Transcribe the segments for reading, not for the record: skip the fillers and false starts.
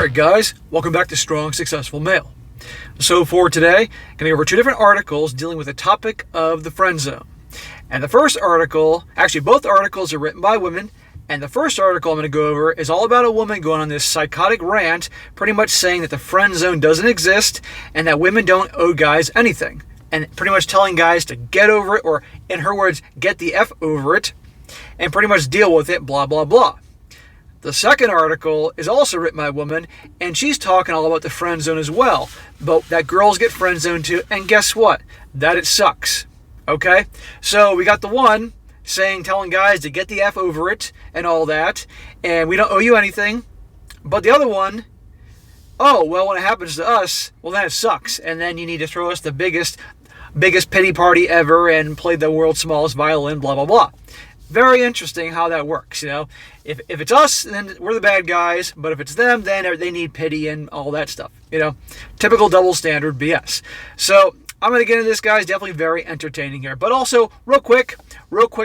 Alright guys, welcome back to Strong Successful Male. So for today, I'm going to go over two different articles dealing with the topic of the friend zone. And the first article, actually both articles are written by women, and the first article I'm going to go over is all about a woman going on this psychotic rant, pretty much saying that the friend zone doesn't exist and that women don't owe guys anything. And pretty much telling guys to get over it, or in her words, get the F over it, and pretty much deal with it, blah, blah, blah. The second article is also written by a woman, and she's talking all about the friend zone as well, but that girls get friend zoned too, and guess what? That it sucks. Okay? So we got the one telling guys to get the F over it and all that, and we don't owe you anything. But the other one, oh, well, when it happens to us, well, then it sucks, and then you need to throw us the biggest pity party ever and play the world's smallest violin, blah, blah, blah. Very interesting how that works, you know. If it's us, then we're the bad guys, but if it's them, then they need pity and all that stuff, you know. Typical double standard BS. So I'm going to get into this, guys. Definitely very entertaining here. But also, real quick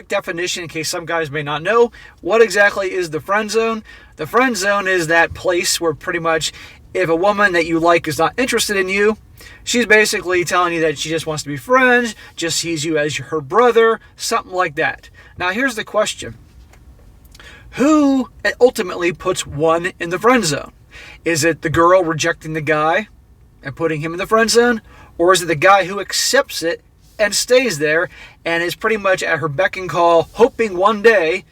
definition in case some guys may not know. What exactly is the friend zone? The friend zone is that place where pretty much if a woman that you like is not interested in you, she's basically telling you that she just wants to be friends, just sees you as her brother, something like that. Now, here's the question. Who ultimately puts one in the friend zone? Is it the girl rejecting the guy and putting him in the friend zone? Or is it the guy who accepts it and stays there and is pretty much at her beck and call, hoping one day,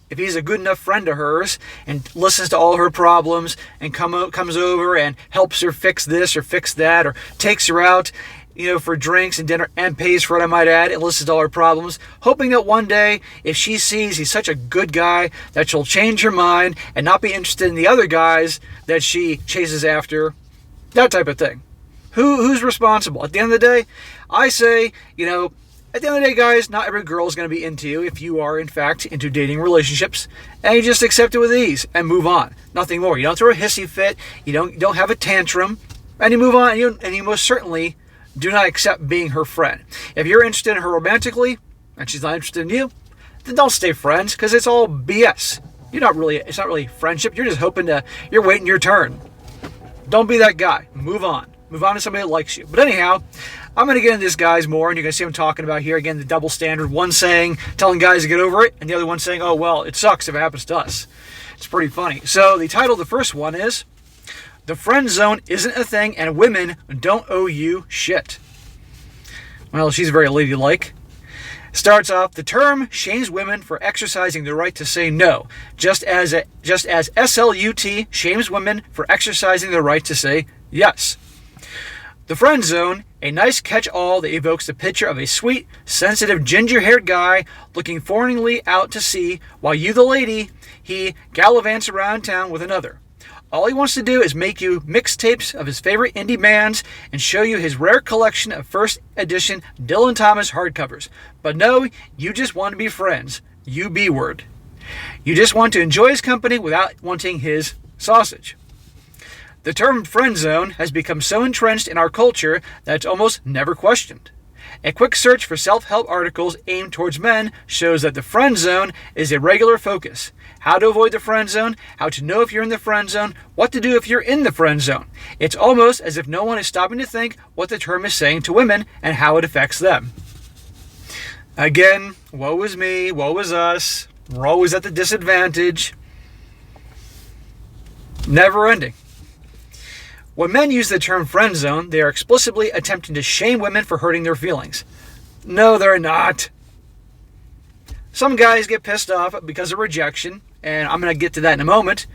if he's a good enough friend of hers and listens to all her problems and comes over and helps her fix this or fix that, or takes her out, you know, for drinks and dinner and pays for it, I might add, and listens to all her problems, hoping that one day, if she sees he's such a good guy, that she'll change her mind and not be interested in the other guys that she chases after, that type of thing. Who's responsible? At the end of the day, I say, you know, at the end of the day, guys, not every girl is going to be into you if you are, in fact, into dating relationships, and you just accept it with ease and move on. Nothing more. You don't throw a hissy fit. You don't have a tantrum, and you move on, and you most certainly do not accept being her friend. If you're interested in her romantically, and she's not interested in you, then don't stay friends, because it's all BS. It's not really friendship. You're just you're waiting your turn. Don't be that guy. Move on. Move on to somebody that likes you. But anyhow, I'm going to get into this, guys, more, and you're going to see what I'm talking about here. Again, the double standard. One telling guys to get over it, and the other one saying, oh, well, it sucks if it happens to us. It's pretty funny. So the title of the first one is, The Friend Zone Isn't a Thing, and Women Don't Owe You Shit. Well, she's very ladylike. Starts off, the term shames women for exercising the right to say no, just as SLUT shames women for exercising the right to say yes. The friend zone, a nice catch-all that evokes the picture of a sweet, sensitive, ginger-haired guy looking fawningly out to sea while you, the lady, he gallivants around town with another. All he wants to do is make you mixtapes of his favorite indie bands and show you his rare collection of first edition Dylan Thomas hardcovers. But no, you just want to be friends. You B-word. You just want to enjoy his company without wanting his sausage. The term friend zone has become so entrenched in our culture that it's almost never questioned. A quick search for self-help articles aimed towards men shows that the friend zone is a regular focus. How to avoid the friend zone, how to know if you're in the friend zone, what to do if you're in the friend zone. It's almost as if no one is stopping to think what the term is saying to women and how it affects them. Again, woe is me, woe is us. We're always at the disadvantage. Never ending. When men use the term friend zone, they are explicitly attempting to shame women for hurting their feelings. No, they're not. Some guys get pissed off because of rejection, and I'm going to get to that in a moment.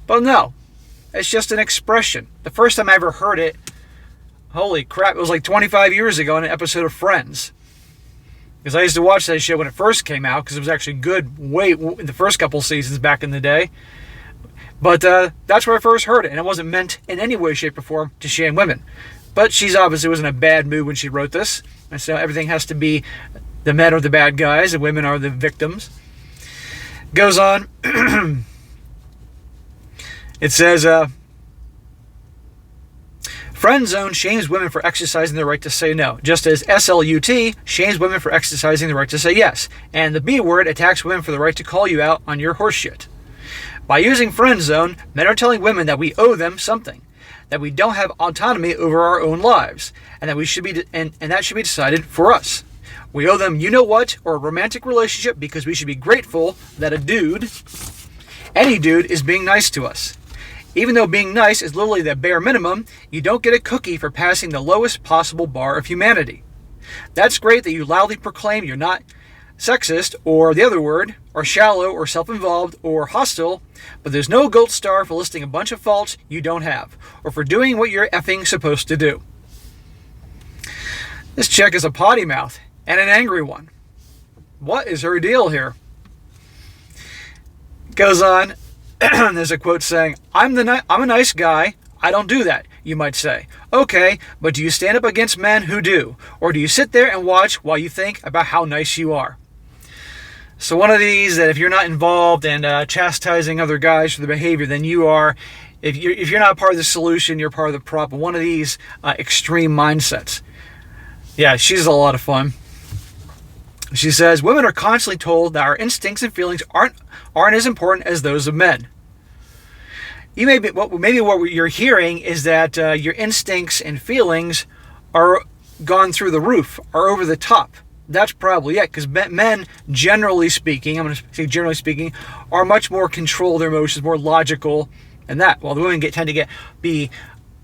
But no, it's just an expression. The first time I ever heard it, holy crap, it was like 25 years ago in an episode of Friends. Because I used to watch that show when it first came out, because it was actually good in the first couple seasons back in the day. But that's where I first heard it, and it wasn't meant in any way, shape, or form to shame women. But she's obviously was in a bad mood when she wrote this, and so everything has to be the men are the bad guys, and women are the victims. Goes on. It says, Friend zone shames women for exercising the right to say no, just as SLUT shames women for exercising the right to say yes, and the B word attacks women for the right to call you out on your horseshit. By using friend zone, men are telling women that we owe them something, that we don't have autonomy over our own lives, and that we should be and that should be decided for us. We owe them you know what or a romantic relationship because we should be grateful that any dude is being nice to us. Even though being nice is literally the bare minimum, you don't get a cookie for passing the lowest possible bar of humanity. That's great that you loudly proclaim you're not sexist, or the other word, or shallow, or self-involved, or hostile, but there's no gold star for listing a bunch of faults you don't have, or for doing what you're effing supposed to do. This chick is a potty mouth, and an angry one. What is her deal here? Goes on, there's a quote saying, I'm a nice guy, I don't do that, you might say. Okay, but do you stand up against men who do? Or do you sit there and watch while you think about how nice you are? So one of these that if you're not involved in chastising other guys for their behavior, then you are, if you're not part of the solution, you're part of the problem. One of these extreme mindsets. Yeah, she's a lot of fun. She says, women are constantly told that our instincts and feelings aren't as important as those of men. Maybe what you're hearing is that your instincts and feelings are gone through the roof, are over the top. That's probably it, because men, generally speaking, I'm going to say generally speaking, are much more control of their emotions, more logical than that. While the women tend to be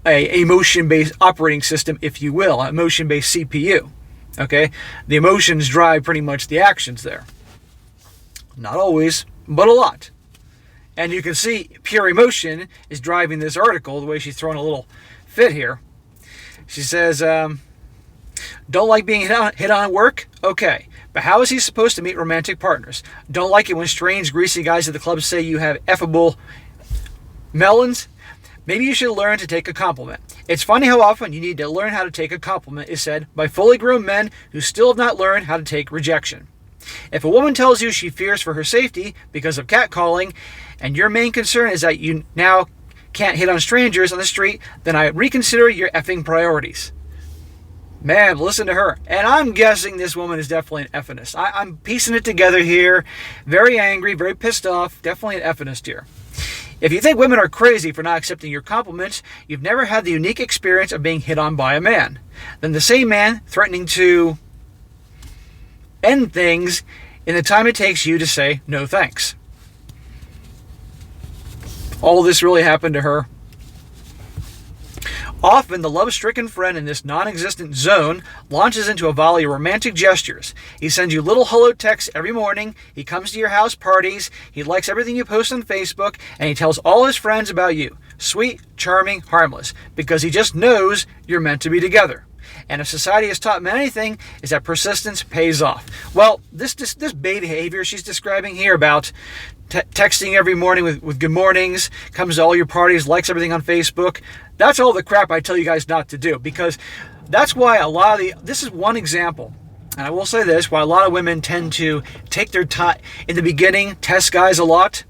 a emotion-based operating system, if you will, a emotion-based CPU. Okay, the emotions drive pretty much the actions there. Not always, but a lot. And you can see pure emotion is driving this article, the way she's throwing a little fit here. She says, don't like being hit on at work? Okay. But how is he supposed to meet romantic partners? Don't like it when strange, greasy guys at the club say you have effable melons? Maybe you should learn to take a compliment. It's funny how often you need to learn how to take a compliment is said by fully grown men who still have not learned how to take rejection. If a woman tells you she fears for her safety because of catcalling, and your main concern is that you now can't hit on strangers on the street, then I reconsider your effing priorities. Man, listen to her. And I'm guessing this woman is definitely an effinist. I'm piecing it together here. Very angry, very pissed off. Definitely an effinist here. If you think women are crazy for not accepting your compliments, you've never had the unique experience of being hit on by a man. Then the same man threatening to end things in the time it takes you to say no thanks. All this really happened to her. Often, the love-stricken friend in this non-existent zone launches into a volley of romantic gestures. He sends you little hello texts every morning, he comes to your house parties, he likes everything you post on Facebook, and he tells all his friends about you. Sweet, charming, harmless, because he just knows you're meant to be together. And if society has taught men anything, is that persistence pays off. Well, this behavior she's describing here about texting every morning with good mornings, comes to all your parties, likes everything on Facebook, that's all the crap I tell you guys not to do. Because that's why this is one example, and I will say this, why a lot of women tend to take their time, in the beginning, test guys a lot,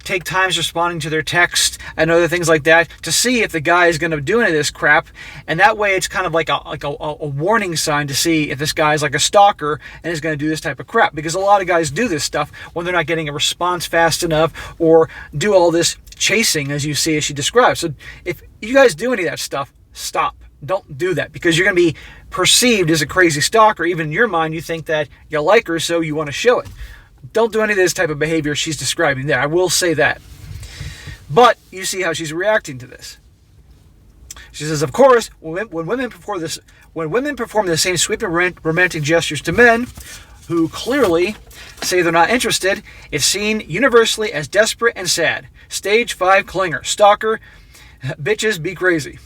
take times responding to their text and other things like that to see if the guy is going to do any of this crap. And that way it's kind of like a warning sign to see if this guy is like a stalker and is going to do this type of crap. Because a lot of guys do this stuff when they're not getting a response fast enough or do all this chasing as you see as she describes. So if you guys do any of that stuff, stop. Don't do that, because you're going to be perceived as a crazy stalker. Even in your mind, you think that you like her, so you want to show it. Don't do any of this type of behavior she's describing there. I will say that. But you see how she's reacting to this. She says, of course, when women perform the same sweeping romantic gestures to men who clearly say they're not interested, it's seen universally as desperate and sad. Stage 5 clinger. Stalker. Bitches, be crazy.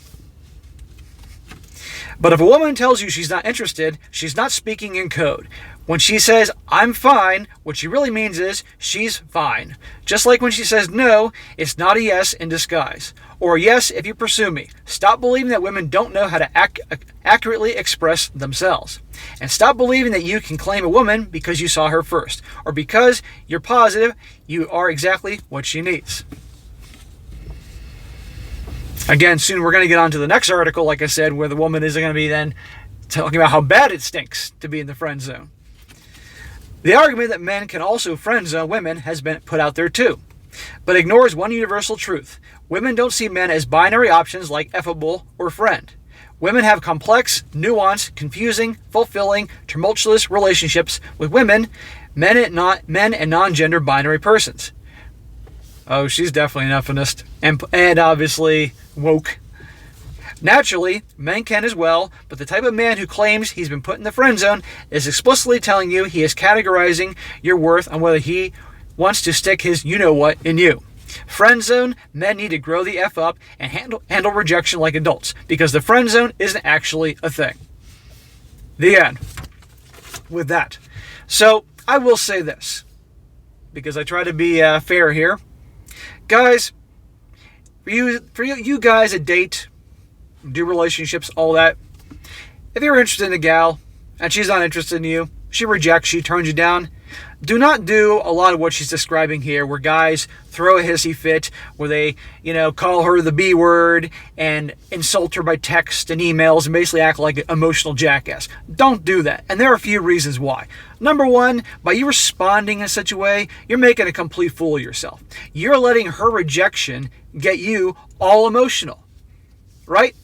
But if a woman tells you she's not interested, she's not speaking in code. When she says, I'm fine, what she really means is, she's fine. Just like when she says no, it's not a yes in disguise. Or yes if you pursue me. Stop believing that women don't know how to accurately express themselves. And stop believing that you can claim a woman because you saw her first. Or because you're positive you are exactly what she needs. Again, soon we're going to get on to the next article, like I said, where the woman is going to be then talking about how bad it stinks to be in the friend zone. The argument that men can also friend zone women has been put out there too. but ignores one universal truth. Women don't see men as binary options like effable or friend. Women have complex, nuanced, confusing, fulfilling, tumultuous relationships with women, men and non-gender binary persons. Oh, she's definitely an feminist and obviously woke. Naturally, men can as well, but the type of man who claims he's been put in the friend zone is explicitly telling you he is categorizing your worth on whether he wants to stick his you-know-what in you. Friend zone, men need to grow the F up and handle rejection like adults, because the friend zone isn't actually a thing. The end. With that. So, I will say this, because I try to be fair here. Guys, for you guys that date, do relationships, all that, if you're interested in a gal and she's not interested in you, she rejects you, turns you down, do not do a lot of what she's describing here, where guys throw a hissy fit, where they, call her the B word and insult her by text and emails and basically act like an emotional jackass. Don't do that. And there are a few reasons why. Number one, by you responding in such a way, you're making a complete fool of yourself. You're letting her rejection get you all emotional, right?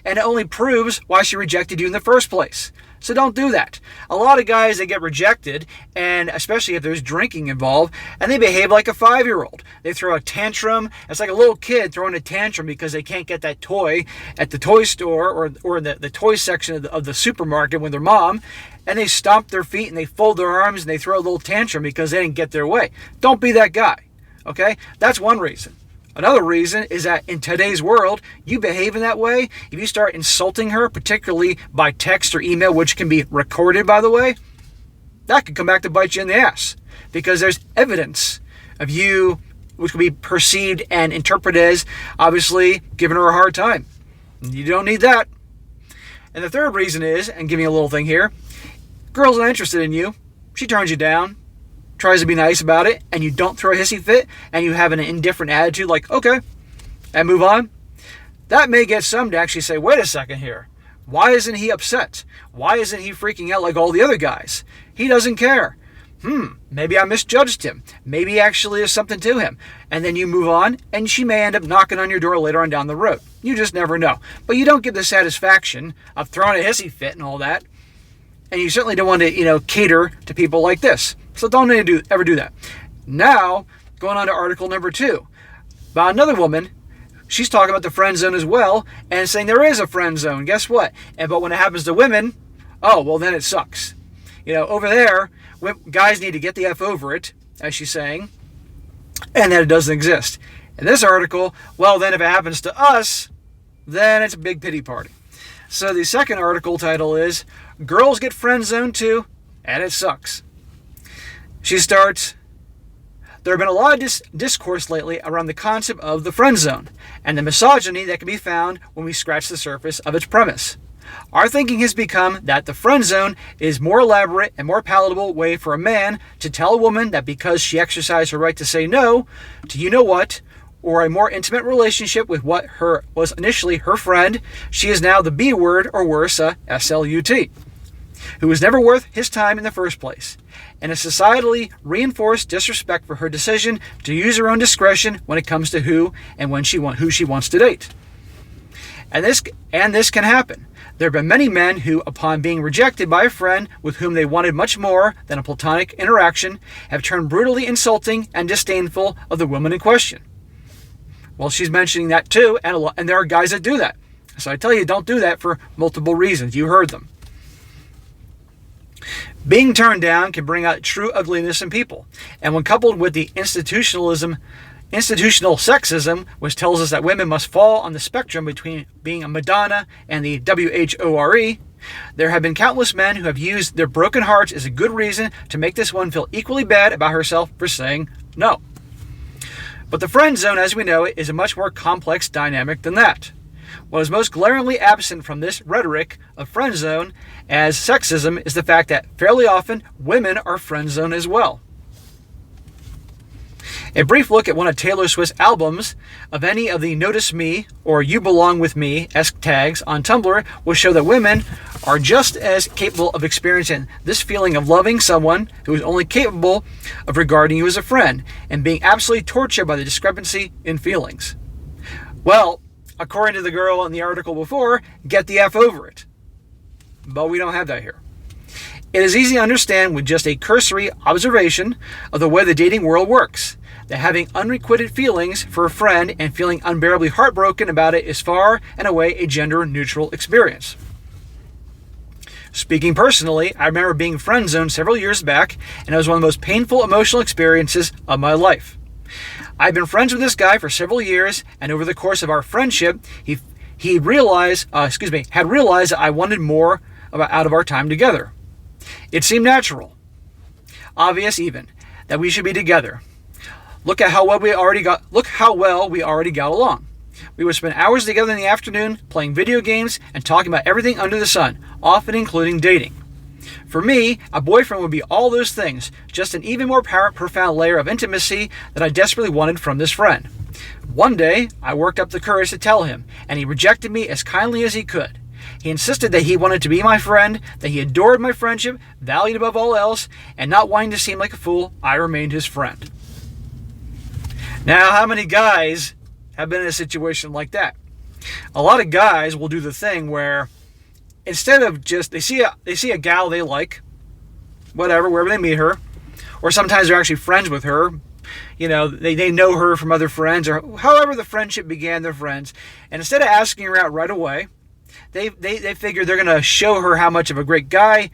And it only proves why she rejected you in the first place. So don't do that. A lot of guys, they get rejected, and especially if there's drinking involved, and they behave like a 5-year-old. They throw a tantrum. It's like a little kid throwing a tantrum because they can't get that toy at the toy store or in the toy section of the supermarket with their mom, and they stomp their feet and they fold their arms and they throw a little tantrum because they didn't get their way. Don't be that guy, okay? That's one reason. Another reason is that in today's world, you behave in that way, if you start insulting her, particularly by text or email, which can be recorded, by the way, that could come back to bite you in the ass. Because there's evidence of you, which could be perceived and interpreted as, obviously, giving her a hard time. You don't need that. And the third reason is, and give me a little thing here, girl's not interested in you. She turns you down, tries to be nice about it, and you don't throw a hissy fit, and you have an indifferent attitude like, okay, and move on, that may get some to actually say, wait a second here. Why isn't he upset? Why isn't he freaking out like all the other guys? He doesn't care. Maybe I misjudged him. Maybe actually there's something to him. And then you move on, and she may end up knocking on your door later on down the road. You just never know. But you don't get the satisfaction of throwing a hissy fit and all that. And you certainly don't want to, cater to people like this. So don't ever do that. Now, going on to article number 2. About another woman, she's talking about the friend zone as well, and saying there is a friend zone. Guess what? But when it happens to women, oh, well, then it sucks. Over there, guys need to get the F over it, as she's saying, and that it doesn't exist. In this article, well, then if it happens to us, then it's a big pity party. So the second article title is, Girls Get Friend Zoned Too, and It Sucks. She starts, there have been a lot of discourse lately around the concept of the friend zone and the misogyny that can be found when we scratch the surface of its premise. Our thinking has become that the friend zone is more elaborate and more palatable way for a man to tell a woman that because she exercised her right to say no to you-know-what, or a more intimate relationship with what was initially her friend, she is now the B word, or worse, a SLUT, who was never worth his time in the first place, and a societally reinforced disrespect for her decision to use her own discretion when it comes to who she wants to date. And this can happen. There have been many men who, upon being rejected by a friend with whom they wanted much more than a platonic interaction, have turned brutally insulting and disdainful of the woman in question. Well, she's mentioning that too, and there are guys that do that. So I tell you, don't do that for multiple reasons. You heard them. Being turned down can bring out true ugliness in people. And when coupled with the institutional sexism, which tells us that women must fall on the spectrum between being a Madonna and the WHORE, there have been countless men who have used their broken hearts as a good reason to make this one feel equally bad about herself for saying no. But the friend zone, as we know it, is a much more complex dynamic than that. What is most glaringly absent from this rhetoric of friend zone as sexism is the fact that fairly often women are friend zoned as well. A brief look at one of Taylor Swift's albums of any of the Notice Me or You Belong With Me-esque tags on Tumblr will show that women are just as capable of experiencing this feeling of loving someone who is only capable of regarding you as a friend and being absolutely tortured by the discrepancy in feelings. Well, according to the girl in the article before, get the F over it. But we don't have that here. It is easy to understand with just a cursory observation of the way the dating world works, that having unrequited feelings for a friend and feeling unbearably heartbroken about it is far and away a gender-neutral experience. Speaking personally, I remember being friend-zoned several years back, and it was one of the most painful emotional experiences of my life. I've been friends with this guy for several years, and over the course of our friendship, he had realized that I wanted more out of our time together. It seemed natural, obvious even, that we should be together. Look how well we already got along. We would spend hours together in the afternoon playing video games and talking about everything under the sun, often including dating. For me, a boyfriend would be all those things, just an even more profound layer of intimacy that I desperately wanted from this friend. One day, I worked up the courage to tell him, and he rejected me as kindly as he could. He insisted that he wanted to be my friend, that he adored my friendship, valued above all else, and not wanting to seem like a fool, I remained his friend. Now, how many guys have been in a situation like that? A lot of guys will do the thing where instead of just, they see a gal they like, whatever, wherever they meet her, or sometimes they're actually friends with her, they know her from other friends, or however the friendship began, they're friends, and instead of asking her out right away, they figure they're going to show her how much of a great guy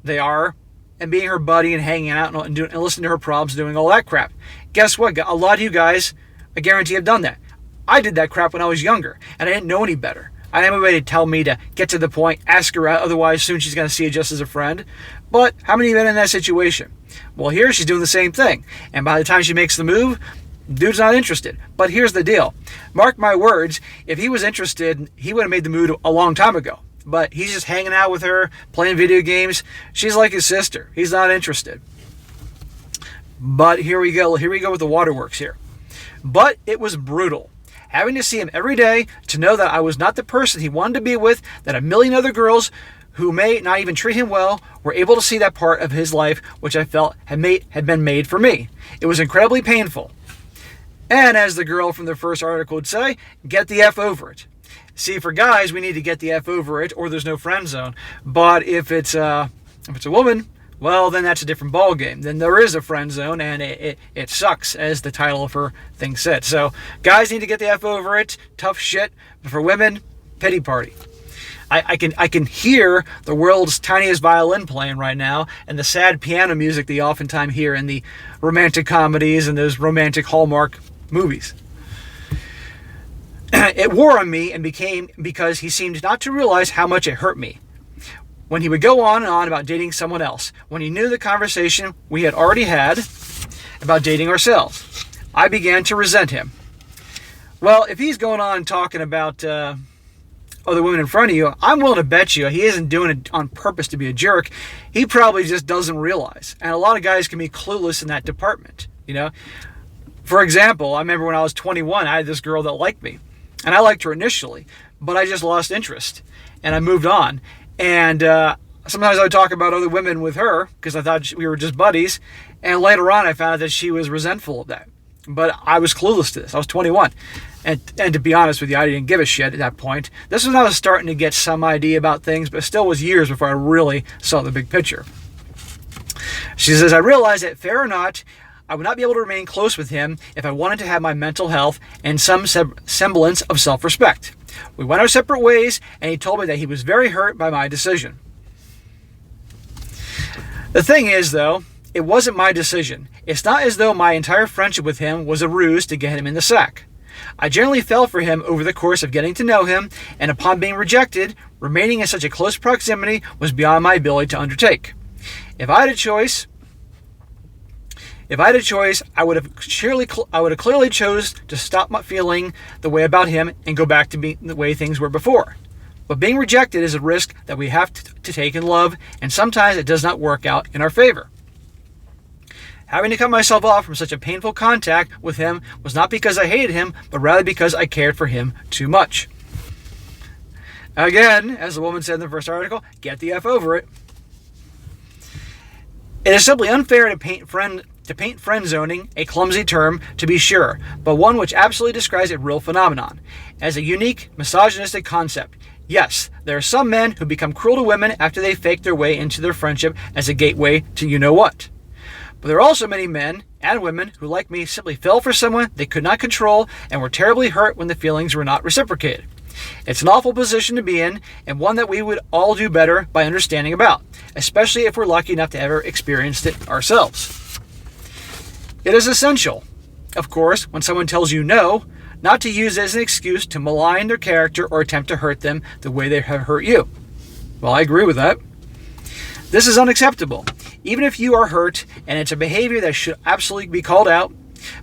they are, and being her buddy and hanging out and listening to her problems, doing all that crap. Guess what? A lot of you guys, I guarantee, have done that. I did that crap when I was younger, and I didn't know any better. I didn't have anybody to tell me to get to the point, ask her out, otherwise soon she's going to see you just as a friend. But how many have been in that situation? Well, here she's doing the same thing, and by the time she makes the move, dude's not interested. But here's the deal. Mark my words, if he was interested, he would have made the move a long time ago. But he's just hanging out with her, playing video games. She's like his sister. He's not interested. But here we go. Here we go with the waterworks here. But it was brutal. Having to see him every day, to know that I was not the person he wanted to be with, that a million other girls who may not even treat him well were able to see that part of his life which I felt had been made for me. It was incredibly painful. And as the girl from the first article would say, get the F over it. See, for guys, we need to get the F over it, or there's no friend zone. But if it's a woman, well, then that's a different ballgame. Then there is a friend zone, and it sucks, as the title of her thing said. So guys need to get the F over it. Tough shit. But for women, pity party. I can hear the world's tiniest violin playing right now, and the sad piano music that you oftentimes hear in the romantic comedies and those romantic Hallmark movies. It wore on me and because he seemed not to realize how much it hurt me. When he would go on and on about dating someone else, when he knew the conversation we had already had about dating ourselves, I began to resent him. Well, if he's going on talking about other women in front of you, I'm willing to bet you he isn't doing it on purpose to be a jerk. He probably just doesn't realize. And a lot of guys can be clueless in that department, For example, I remember when I was 21, I had this girl that liked me. And I liked her initially, but I just lost interest. And I moved on. And sometimes I would talk about other women with her because I thought we were just buddies. And later on, I found out that she was resentful of that. But I was clueless to this. I was 21. And to be honest with you, I didn't give a shit at that point. This was when I was starting to get some idea about things, but it still was years before I really saw the big picture. She says, I realized that, fair or not, I would not be able to remain close with him if I wanted to have my mental health and some semblance of self-respect. We went our separate ways, and he told me that he was very hurt by my decision. The thing is, though, it wasn't my decision. It's not as though my entire friendship with him was a ruse to get him in the sack. I generally fell for him over the course of getting to know him, and upon being rejected, remaining in such a close proximity was beyond my ability to undertake. If I had a choice, I would have clearly chose to stop my feeling the way about him and go back to being the way things were before. But being rejected is a risk that we have to take in love, and sometimes it does not work out in our favor. Having to cut myself off from such a painful contact with him was not because I hated him, but rather because I cared for him too much. Again, as the woman said in the first article, get the F over it. It is simply unfair to paint friend zoning a clumsy term, to be sure, but one which absolutely describes a real phenomenon, as a unique, misogynistic concept. Yes, there are some men who become cruel to women after they fake their way into their friendship as a gateway to you-know-what. But there are also many men and women who, like me, simply fell for someone they could not control and were terribly hurt when the feelings were not reciprocated. It's an awful position to be in, and one that we would all do better by understanding about, especially if we're lucky enough to ever experience it ourselves. It is essential, of course, when someone tells you no, not to use it as an excuse to malign their character or attempt to hurt them the way they have hurt you. Well, I agree with that. This is unacceptable, even if you are hurt, and it's a behavior that should absolutely be called out.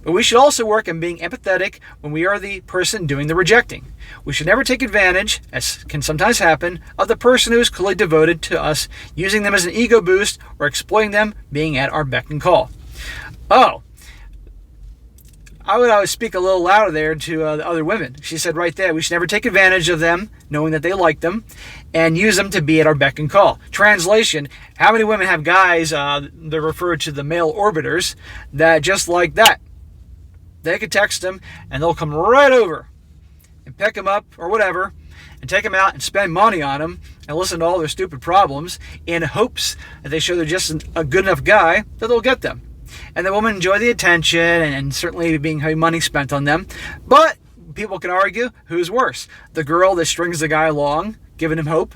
But we should also work on being empathetic when we are the person doing the rejecting. We should never take advantage, as can sometimes happen, of the person who is clearly devoted to us, using them as an ego boost or exploiting them being at our beck and call. Oh, I would always speak a little louder there to the other women. She said right there, we should never take advantage of them, knowing that they like them, and use them to be at our beck and call. Translation, how many women have guys, they're referred to the male orbiters, that just like that, they could text them and they'll come right over and pick them up or whatever and take them out and spend money on them and listen to all their stupid problems in hopes that they show they're just a good enough guy that they'll get them. And the women enjoy the attention and certainly having money spent on them. But people can argue, who's worse? The girl that strings the guy along, giving him hope,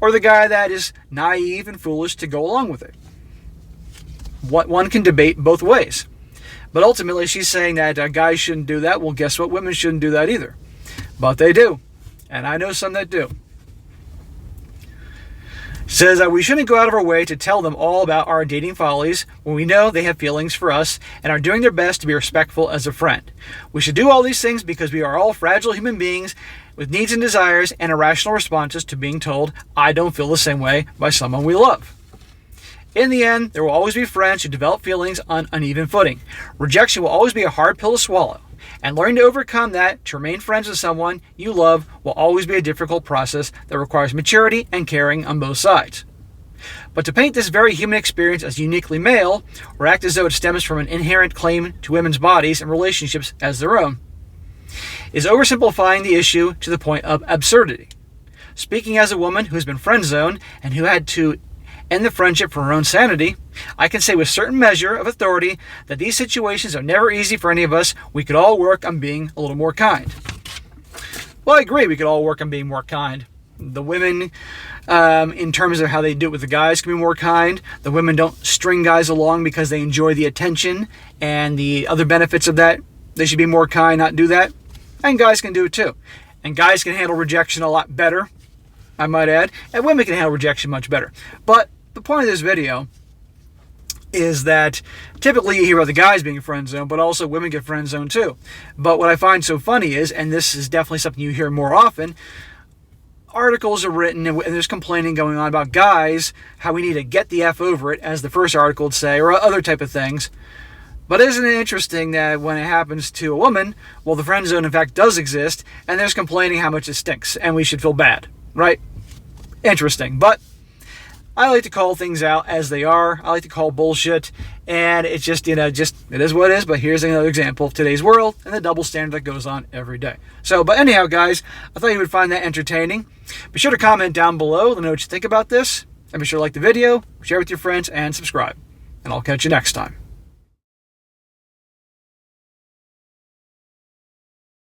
or the guy that is naive and foolish to go along with it? One can debate both ways. But ultimately, she's saying that guys shouldn't do that. Well, guess what? Women shouldn't do that either. But they do. And I know some that do. Says we shouldn't go out of our way to tell them all about our dating follies when we know they have feelings for us and are doing their best to be respectful as a friend. We should do all these things because we are all fragile human beings with needs and desires and irrational responses to being told, I don't feel the same way, by someone we love. In the end, there will always be friends who develop feelings on uneven footing. Rejection will always be a hard pill to swallow. And learning to overcome that, to remain friends with someone you love, will always be a difficult process that requires maturity and caring on both sides. But to paint this very human experience as uniquely male, or act as though it stems from an inherent claim to women's bodies and relationships as their own, is oversimplifying the issue to the point of absurdity. Speaking as a woman who has been friend-zoned and who had to end the friendship for her own sanity, I can say with certain measure of authority that these situations are never easy for any of us. We could all work on being a little more kind. Well, I agree we could all work on being more kind. The women, in terms of how they do it with the guys, can be more kind. The women don't string guys along because they enjoy the attention and the other benefits of that. They should be more kind, not do that. And guys can do it too. And guys can handle rejection a lot better, I might add. And women can handle rejection much better. But the point of this video is that typically you hear about the guys being friend-zoned, but also women get friend-zoned too. But what I find so funny is, and this is definitely something you hear more often, articles are written and there's complaining going on about guys, how we need to get the F over it, as the first article would say, or other type of things. But isn't it interesting that when it happens to a woman, well, the friend zone in fact does exist, and there's complaining how much it stinks, and we should feel bad, right? Interesting. But I like to call things out as they are. I like to call bullshit, and it's just, it is what it is. But here's another example of today's world and the double standard that goes on every day. So, but anyhow, guys, I thought you would find that entertaining. Be sure to comment down below. Let me know what you think about this. And be sure to like the video, share with your friends, and subscribe. And I'll catch you next time.